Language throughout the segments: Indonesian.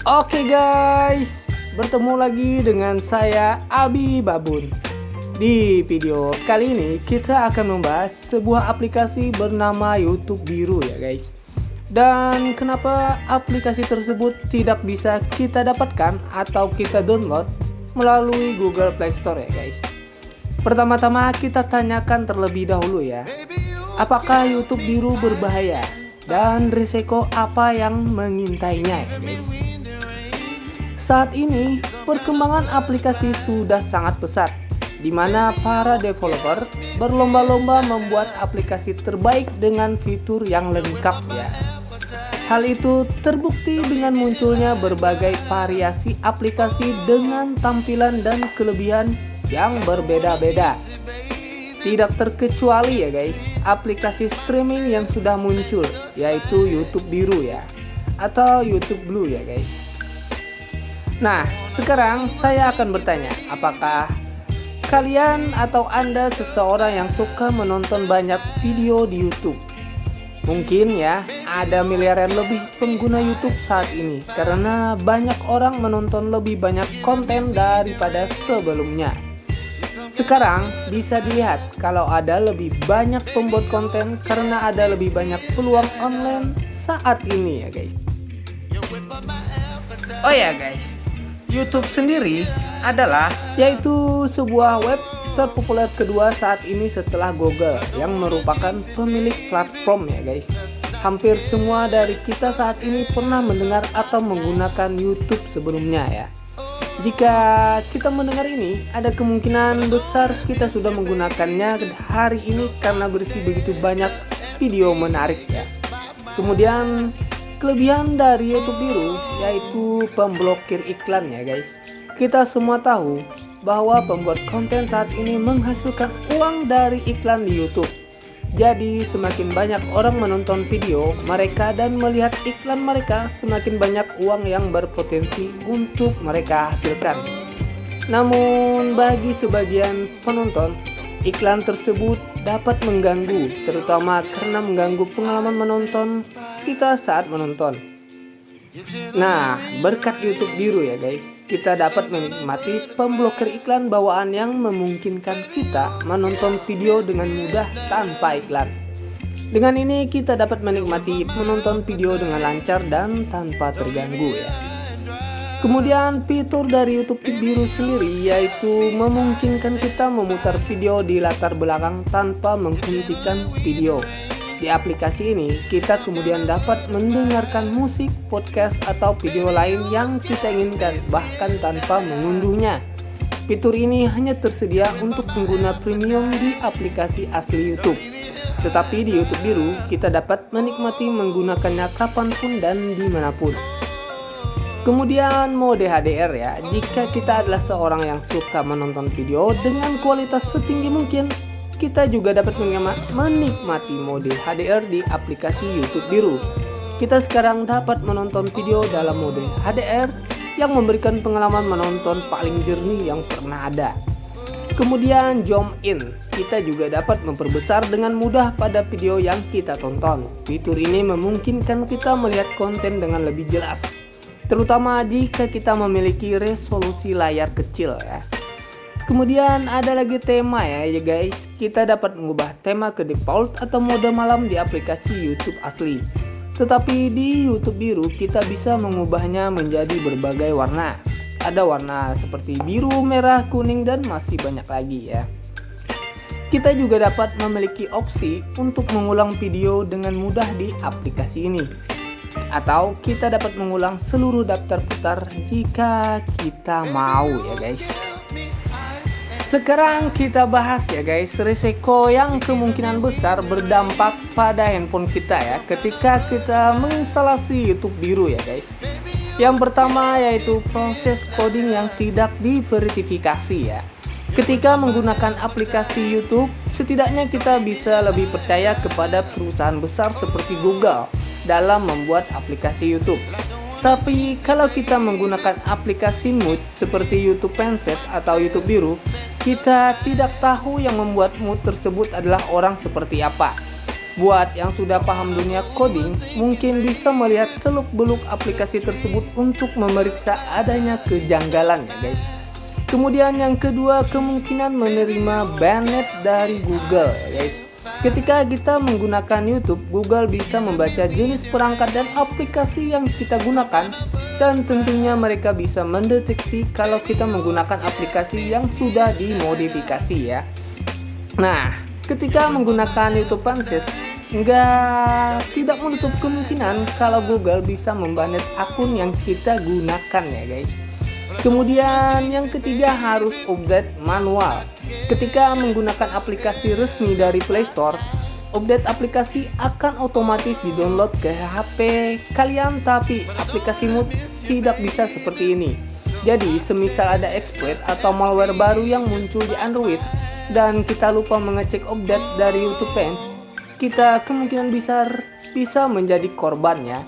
Oke guys, bertemu lagi dengan saya Abi Babun. Di video kali ini kita akan membahas sebuah aplikasi bernama YouTube Biru ya guys. Dan kenapa aplikasi tersebut tidak bisa kita dapatkan atau kita download melalui Google Play Store ya guys. Pertama-tama kita tanyakan terlebih dahulu ya, apakah YouTube Biru berbahaya dan risiko apa yang mengintainya ya guys. Saat ini, perkembangan aplikasi sudah sangat pesat, di mana para developer berlomba-lomba membuat aplikasi terbaik dengan fitur yang lengkap ya. Hal itu terbukti dengan munculnya berbagai variasi aplikasi dengan tampilan dan kelebihan yang berbeda-beda. Tidak terkecuali ya guys, aplikasi streaming yang sudah muncul, yaitu YouTube Biru ya, atau YouTube Blue ya guys. Nah, sekarang saya akan bertanya, apakah kalian atau Anda seseorang yang suka menonton banyak video di YouTube? Mungkin ya, ada miliaran lebih pengguna YouTube saat ini karena banyak orang menonton lebih banyak konten daripada sebelumnya. Sekarang bisa dilihat kalau ada lebih banyak pembuat konten karena ada lebih banyak peluang online saat ini ya guys. Oh ya guys, YouTube sendiri adalah yaitu sebuah web terpopuler kedua saat ini setelah Google yang merupakan pemilik platform ya guys. Hampir semua dari kita saat ini pernah mendengar atau menggunakan YouTube sebelumnya ya. Jika kita mendengar ini, ada kemungkinan besar kita sudah menggunakannya hari ini karena berisi begitu banyak video menarik ya. Kemudian kelebihan dari YouTube Biru yaitu pemblokir iklan ya guys. Kita semua tahu bahwa pembuat konten saat ini menghasilkan uang dari iklan di YouTube. Jadi semakin banyak orang menonton video mereka dan melihat iklan mereka, semakin banyak uang yang berpotensi untuk mereka hasilkan. Namun bagi sebagian penonton, iklan tersebut dapat mengganggu, terutama karena mengganggu pengalaman menonton kita saat menonton. Nah, berkat YouTube Biru ya guys, kita dapat menikmati pemblokir iklan bawaan yang memungkinkan kita menonton video dengan mudah tanpa iklan. Dengan ini kita dapat menikmati menonton video dengan lancar dan tanpa terganggu ya. Kemudian fitur dari YouTube Biru sendiri yaitu memungkinkan kita memutar video di latar belakang tanpa menghentikan video. Di aplikasi ini kita kemudian dapat mendengarkan musik, podcast, atau video lain yang kita inginkan bahkan tanpa mengunduhnya. Fitur ini hanya tersedia untuk pengguna premium di aplikasi asli YouTube. Tetapi di YouTube Biru kita dapat menikmati menggunakannya kapanpun dan dimanapun. Kemudian mode HDR ya, jika kita adalah seorang yang suka menonton video dengan kualitas setinggi mungkin, kita juga dapat menikmati mode HDR di aplikasi YouTube Biru. Kita sekarang dapat menonton video dalam mode HDR yang memberikan pengalaman menonton paling jernih yang pernah ada. Kemudian zoom in, kita juga dapat memperbesar dengan mudah pada video yang kita tonton. Fitur ini memungkinkan kita melihat konten dengan lebih jelas, terutama jika kita memiliki resolusi layar kecil ya. Kemudian ada lagi tema ya guys, kita dapat mengubah tema ke default atau mode malam di aplikasi YouTube asli. Tetapi di YouTube Biru kita bisa mengubahnya menjadi berbagai warna. Ada warna seperti biru, merah, kuning, dan masih banyak lagi ya. Kita juga dapat memiliki opsi untuk mengulang video dengan mudah di aplikasi ini. Atau kita dapat mengulang seluruh daftar putar jika kita mau ya guys. Sekarang kita bahas ya guys, risiko yang kemungkinan besar berdampak pada handphone kita ya ketika kita menginstalasi YouTube Biru ya guys. Yang pertama yaitu proses coding yang tidak diverifikasi ya. Ketika menggunakan aplikasi YouTube, setidaknya kita bisa lebih percaya kepada perusahaan besar seperti Google dalam membuat aplikasi YouTube. Tapi kalau kita menggunakan aplikasi mood seperti YouTube Pensets atau YouTube Biru, kita tidak tahu yang membuat mood tersebut adalah orang seperti apa. Buat yang sudah paham dunia coding, mungkin bisa melihat seluk-beluk aplikasi tersebut untuk memeriksa adanya kejanggalan ya guys. Kemudian yang kedua, kemungkinan menerima banned dari Google ya guys. Ketika kita menggunakan YouTube, Google bisa membaca jenis perangkat dan aplikasi yang kita gunakan, dan tentunya mereka bisa mendeteksi kalau kita menggunakan aplikasi yang sudah dimodifikasi ya. Nah, ketika menggunakan YouTube Answers, tidak menutup kemungkinan kalau Google bisa membanet akun yang kita gunakan ya guys. Kemudian yang ketiga, harus update manual. Ketika menggunakan aplikasi resmi dari Play Store, update aplikasi akan otomatis di-download ke HP kalian, tapi aplikasi mood tidak bisa seperti ini. Jadi, semisal ada exploit atau malware baru yang muncul di Android dan kita lupa mengecek update dari YouTube Pants, kita kemungkinan besar bisa menjadi korbannya.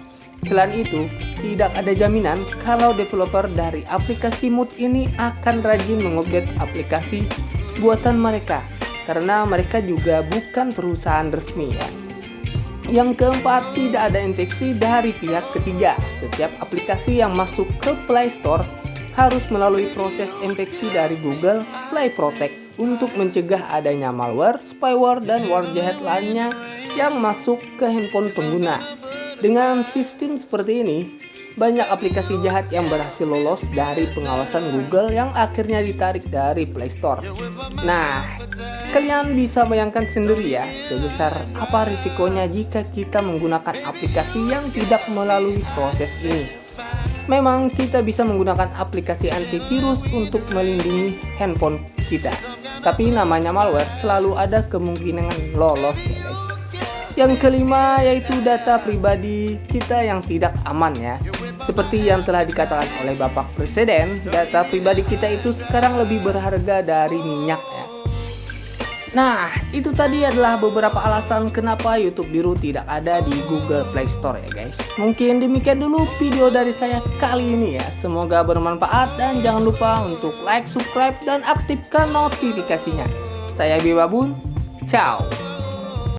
Selain itu, tidak ada jaminan kalau developer dari aplikasi mood ini akan rajin mengupdate aplikasi buatan mereka, karena mereka juga bukan perusahaan resmi ya. Yang keempat, tidak ada infeksi dari pihak ketiga. Setiap aplikasi yang masuk ke Play Store harus melalui proses infeksi dari Google Play Protect untuk mencegah adanya malware, spyware, dan warjahat lainnya yang masuk ke handphone pengguna. Dengan sistem seperti ini, banyak aplikasi jahat yang berhasil lolos dari pengawasan Google yang akhirnya ditarik dari Play Store. Nah, kalian bisa bayangkan sendiri ya, sebesar apa risikonya jika kita menggunakan aplikasi yang tidak melalui proses ini. Memang kita bisa menggunakan aplikasi antivirus untuk melindungi handphone kita, tapi namanya malware selalu ada kemungkinan lolos ya guys. Yang kelima, yaitu data pribadi kita yang tidak aman ya. Seperti yang telah dikatakan oleh Bapak Presiden, data pribadi kita itu sekarang lebih berharga dari minyak ya. Nah, itu tadi adalah beberapa alasan kenapa YouTube Biru tidak ada di Google Play Store ya guys. Mungkin demikian dulu video dari saya kali ini ya. Semoga bermanfaat dan jangan lupa untuk like, subscribe, dan aktifkan notifikasinya. Saya Bibabun, ciao.